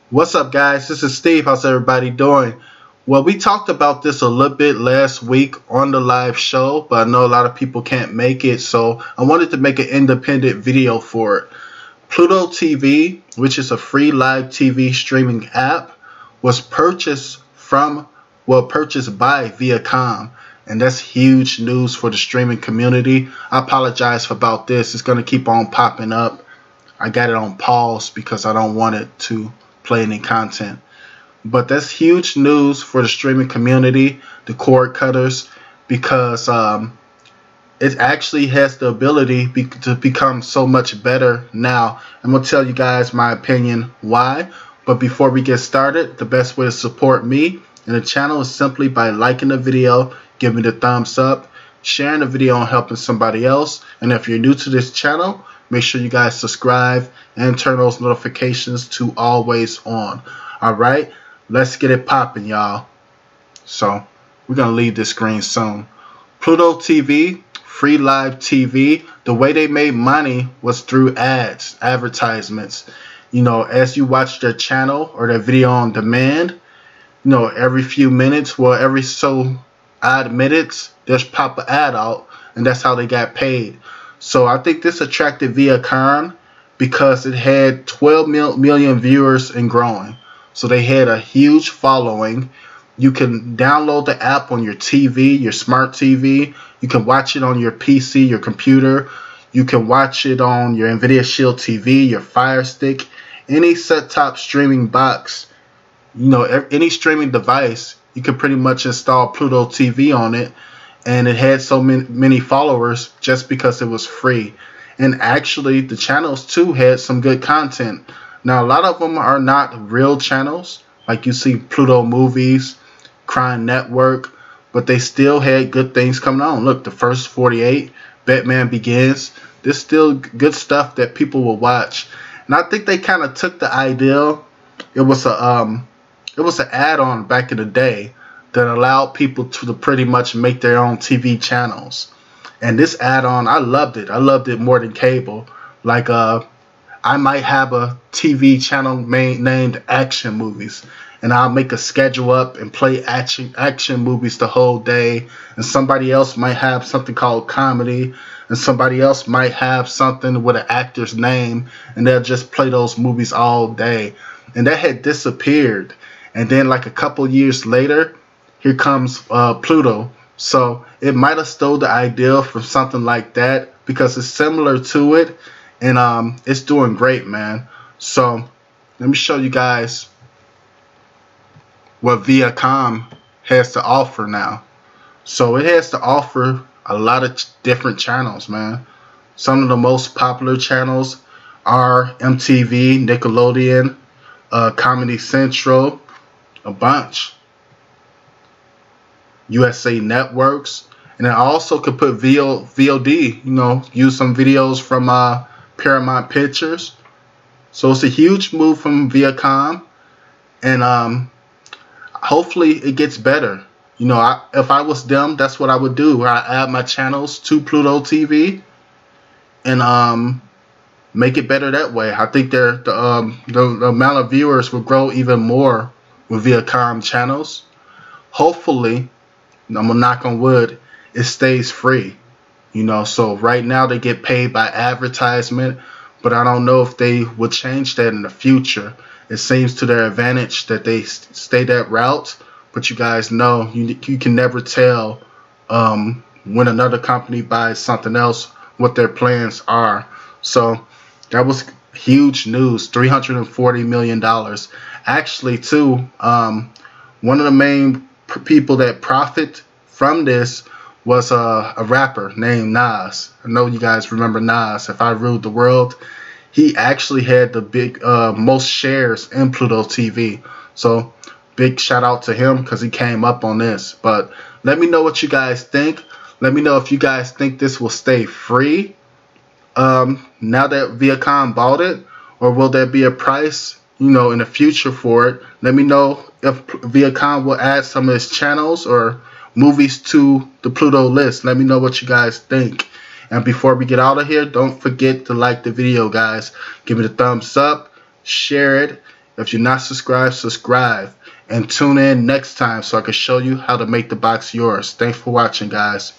What's up, guys? This is Steve. How's everybody doing? Well, we talked about this a little bit last week on the live show, but I know a lot of people can't make it, so I wanted to make an independent video for it. PLUTO TV, which is a free live TV streaming app, was purchased by VIACOM, and that's huge news for the streaming community. I apologize about this. It's going to keep on popping up. I got it on pause because I don't want it to play any content. But that's huge news for the streaming community, the cord cutters, because it actually has the ability to become so much better now. I'm going to tell you guys my opinion why. But before we get started, the best way to support me and the channel is simply by liking the video, giving the thumbs up, sharing the video, and helping somebody else. And if you're new to this channel, make sure you guys subscribe and turn those notifications to always on. Alright, let's get it popping, y'all. So, we're going to leave this screen soon. PLUTO TV, free live TV. The way they made money was through ads, advertisements. You know, as you watch their channel or their video on demand, you know, every few minutes, well, every so odd minutes, there's pop an ad out, and that's how they got paid. So I think this attracted VIACOM because it had 12 million viewers and growing. So they had a huge following. You can download the app on your TV, your smart TV. You can watch it on your PC, your computer. You can watch it on your NVIDIA Shield TV, your Fire Stick, any set-top streaming box. You know, any streaming device, you can pretty much install PLUTO TV on it. And it had so many followers just because it was free. And actually, the channels too had some good content. Now, a lot of them are not real channels, like you see PLUTO Movies, Crime Network, but they still had good things coming on. Look, The First 48, Batman Begins. There's still good stuff that people will watch. And I think they kind of took the idea. It was an add-on back in the day that allowed people to pretty much make their own TV channels. And this add-on, I loved it. I loved it more than cable. Like, I might have a TV channel named Action Movies, and I'll make a schedule up and play action movies the whole day. And somebody else might have something called comedy, and somebody else might have something with an actor's name, and they'll just play those movies all day. And that had disappeared. And then like a couple years later, here comes PLUTO. So it might have stole the idea from something like that because it's similar to it, and it's doing great, man. So let me show you guys what VIACOM has to offer now. So it has to offer a lot of different channels, man. Some of the most popular channels are MTV, Nickelodeon, Comedy Central, a bunch. USA Networks, and I also could put VOD, you know, use some videos from Paramount Pictures. So it's a huge move from VIACOM, and hopefully it gets better. You know, if I was them, that's what I would do. I add my channels to PLUTO TV and make it better that way. I think the amount of viewers will grow even more with VIACOM channels. Hopefully, I'm gonna knock on wood, it stays free. You know, so right now they get paid by advertisement, but I don't know if they will change that in the future. It seems to their advantage that they stay that route, but you guys know you can never tell when another company buys something else what their plans are. So that was huge news, $340 million. Actually, too, one of the main people that profit from this was a rapper named Nas. I know you guys remember Nas. If I Ruled the World, he actually had the big most shares in PLUTO TV. So big shout out to him because he came up on this. But let me know what you guys think. Let me know if you guys think this will stay free now that VIACOM bought it, or will there be a price, you know, in the future for it. Let me know if VIACOM will add some of his channels or movies to the PLUTO list. Let me know what you guys think. And before we get out of here, don't forget to like the video, guys. Give me the thumbs up, share it, If you're not subscribed, subscribe. And tune in next time so I can show you how to make the box yours. Thanks for watching, guys.